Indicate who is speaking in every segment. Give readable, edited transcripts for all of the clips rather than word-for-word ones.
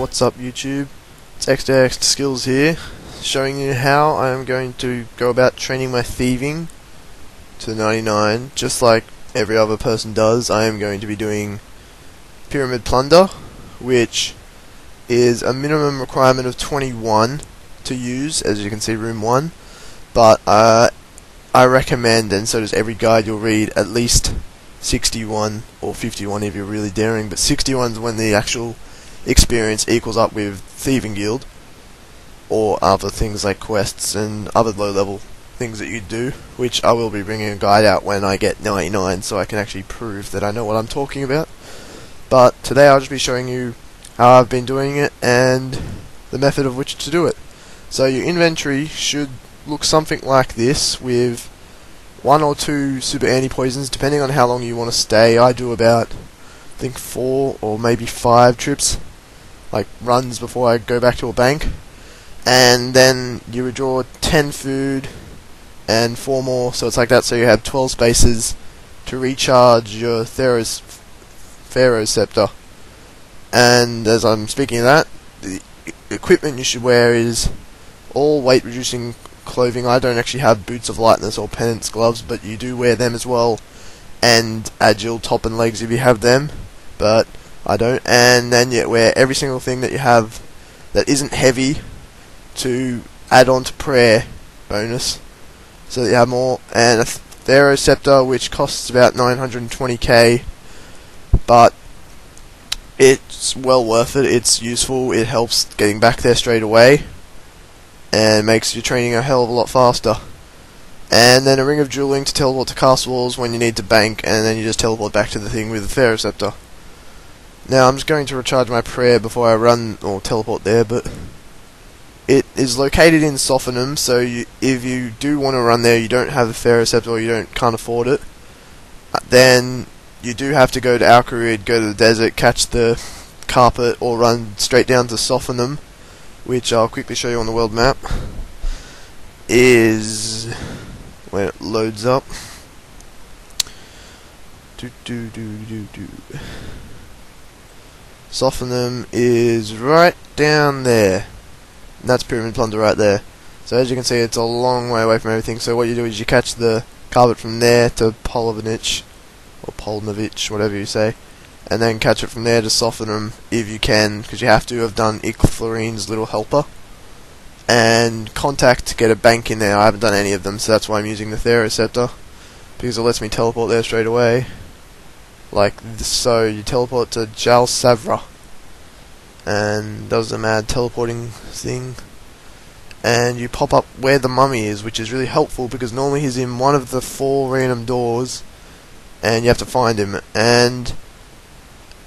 Speaker 1: What's up YouTube? It's xInsaneSkilz here, showing you how I am going to go about training my thieving to 99, just like every other person does. I am going to be doing Pyramid Plunder, which is a minimum requirement of 21 to use, as you can see, room 1, but I recommend, and so does every guide you'll read, at least 61 or 51 if you're really daring, but 61 is when the actual experience equals up with Thieving Guild or other things like quests and other low level things that you do, which I will be bringing a guide out when I get 99 so I can actually prove that I know what I'm talking about. But today I'll just be showing you how I've been doing it and the method of which to do it. So your inventory should look something like this, with 1 or 2 super anti-poisons depending on how long you want to stay. I do about, I think, 4 or maybe 5 trips, like runs, before I go back to a bank. And then you withdraw 10 food and 4 more, so it's like that, so you have 12 spaces to recharge your Pharaoh Sceptre. And as I'm speaking of that, the equipment you should wear is all weight reducing clothing. I don't actually have boots of lightness or penance gloves, but you do wear them as well, and agile top and legs if you have them, but I don't. And then you wear every single thing that you have that isn't heavy to add on to prayer bonus, so that you have more. And a Pharaoh Sceptre, which costs about 920k, but it's well worth it. It's useful, it helps getting back there straight away and makes your training a hell of a lot faster. And then a ring of dueling to teleport to castle walls when you need to bank, and then you just teleport back to the thing with the Pharaoh Sceptre. Now I'm just going to recharge my prayer before I run or teleport there, but it is located in Sophanem, so if you do want to run there, you don't have the Pharaoh Sceptre or you can't afford it, then you do have to go to Al-Qarid, go to the desert, catch the carpet, or run straight down to Sophanem, which I'll quickly show you on the world map, is when it loads up. Sophanem is right down there, and that's Pyramid Plunder right there. So as you can see, it's a long way away from everything, so what you do is you catch the carpet from there to Polnovich, or Polnovich, whatever you say, and then catch it from there to Sophanem if you can, because you have to have done Iclarine's little helper, and contact to get a bank in there. I haven't done any of them, so that's why I'm using the Pharaoh Sceptre, because it lets me teleport there straight away, like this. So you teleport to Jalsavrah, and does the mad teleporting thing, and you pop up where the mummy is, which is really helpful because normally he's in one of the 4 random doors and you have to find him, and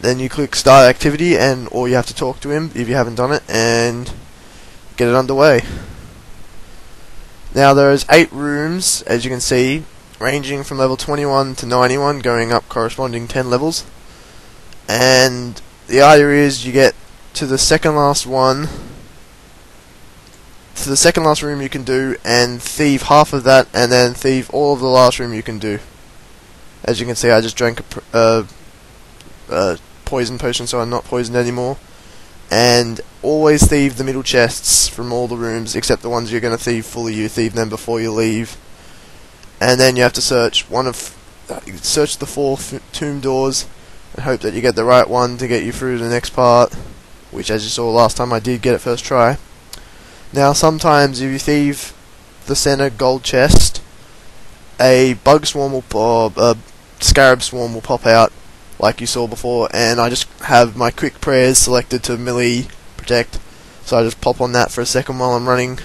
Speaker 1: then you click start activity, and or you have to talk to him if you haven't done it, and get it underway. Now there's 8 rooms, as you can see, ranging from level 21 to 91, going up corresponding 10 levels, and the idea is you get to the second last one, to the second last room you can do, and thieve half of that, and then thieve all of the last room you can do. As you can see, I just drank a poison potion, so I'm not poisoned anymore. And always thieve the middle chests from all the rooms, except the ones you're going to thieve fully. You thieve them before you leave. And then you have to search search the 4 tomb doors and hope that you get the right one to get you through to the next part, which, as you saw last time, I did get it first try. Now sometimes if you thieve the center gold chest, a bug swarm or a scarab swarm will pop out, like you saw before, and I just have my quick prayers selected to melee protect, so I just pop on that for a second while I'm running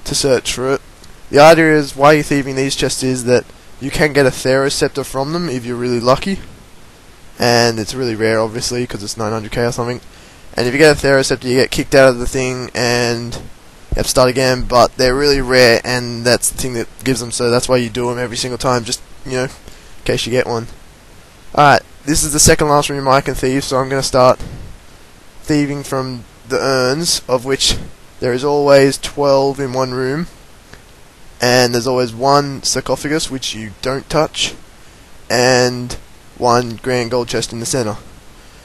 Speaker 1: to search for it. The idea is, why you're thieving these chests is that you can get a Pharaoh Sceptre from them if you're really lucky, and it's really rare obviously because it's 900k or something, and if you get a Pharaoh Sceptre you get kicked out of the thing and you have to start again, but they're really rare, and that's the thing that gives them, so that's why you do them every single time, just, you know, in case you get one. Alright, this is the second last room I can thieve, so I'm going to start thieving from the urns, of which there is always 12 in one room, and there's always 1 sarcophagus, which you don't touch, and 1 grand gold chest in the center.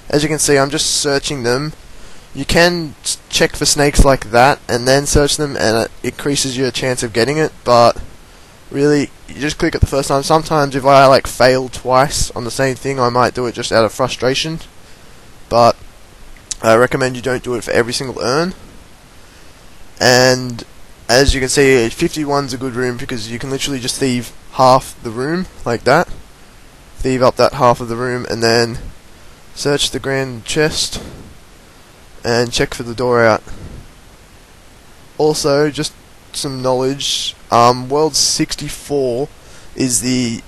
Speaker 1: As you can see, I'm just searching them You can check for snakes like that and then search them, and it increases your chance of getting it, but really, you just click it the first time. Sometimes if I like fail twice on the same thing, I might do it just out of frustration, but I recommend you don't do it for every single urn. And as you can see, 51's a good room because you can literally just thieve half the room like that. Thieve up that half of the room and then search the grand chest and check for the door out. Also, just some knowledge, world 64 is the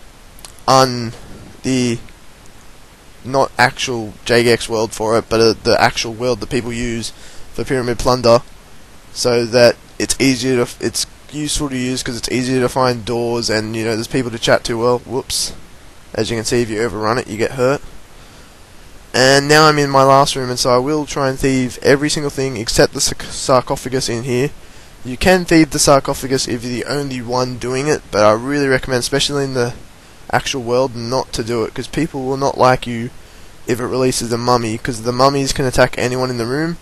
Speaker 1: not actual JGX world for it, but the actual world that people use for Pyramid Plunder, so that it's useful to use because it's easier to find doors, and you know there's people to chat to. Well, whoops, as you can see, if you overrun it you get hurt. And now I'm in my last room, and so I will try and thieve every single thing except the sarcophagus in here. You can thieve the sarcophagus if you're the only one doing it, but I really recommend, especially in the actual world, not to do it, because people will not like you if it releases a mummy, because the mummies can attack anyone in the room,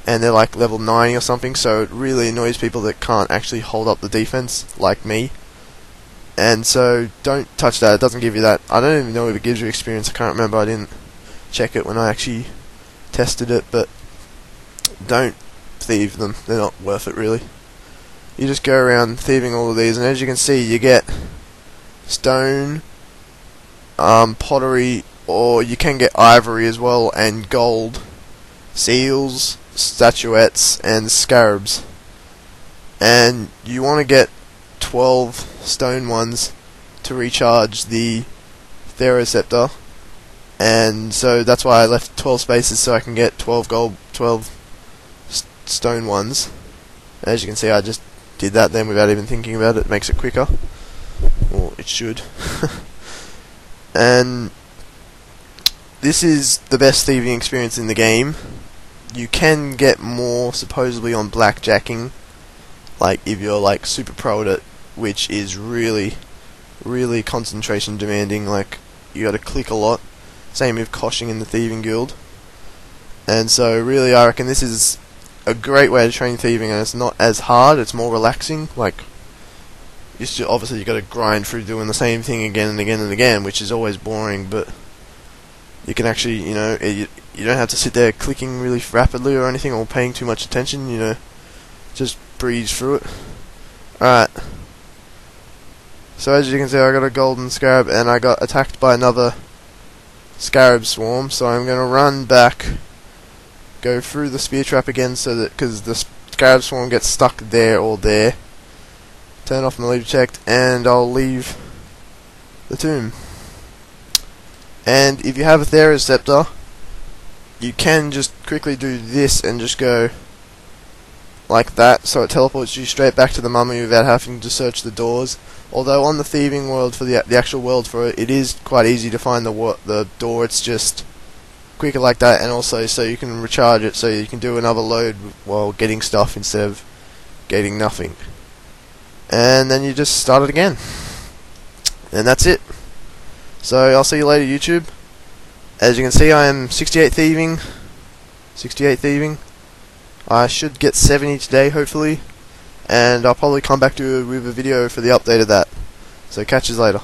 Speaker 1: and they're like level 90 or something, so it really annoys people that can't actually hold up the defense, like me. And so don't touch that, it doesn't give you that. I don't even know if it gives you experience, I can't remember, I didn't check it when I actually tested it, but don't thieve them, they're not worth it really. You just go around thieving all of these, and as you can see you get stone, pottery, or you can get ivory as well, and gold, seals, statuettes, and scarabs. And you want to get 12 stone ones to recharge the Pharaoh Sceptre, and so that's why I left 12 spaces so I can get 12 gold, 12 stone ones. As you can see, I just did that then without even thinking about it. It makes it quicker, or it should. And this is the best thieving experience in the game. You can get more supposedly on blackjacking, like if you're like super pro at it, which is really concentration demanding, like you gotta click a lot. Same with koshing in the thieving guild. And so really I reckon this is a great way to train thieving, and it's not as hard, it's more relaxing. Like, obviously you got to grind through doing the same thing again and again and again, which is always boring, but you can actually, you know, you don't have to sit there clicking really rapidly or anything, or paying too much attention, you know, just breeze through it. Alright, so as you can see I got a golden scarab, and I got attacked by another scarab swarm, so I'm going to run back, go through the spear trap again, so that, because the scarab swarm gets stuck there or there, turn off my leader checked, and I'll leave the tomb. And if you have a Pharaoh Sceptre, you can just quickly do this and just go like that, so it teleports you straight back to the mummy without having to search the doors. Although on the thieving world, for the actual world for it, it is quite easy to find the door. It's just quicker like that, and also so you can recharge it, so you can do another load while getting stuff instead of getting nothing. And then you just start it again, and that's it. So I'll see you later, YouTube. As you can see, I am 68 thieving. I should get 70 today, hopefully, and I'll probably come back to you with a video for the update of that. So catch you later.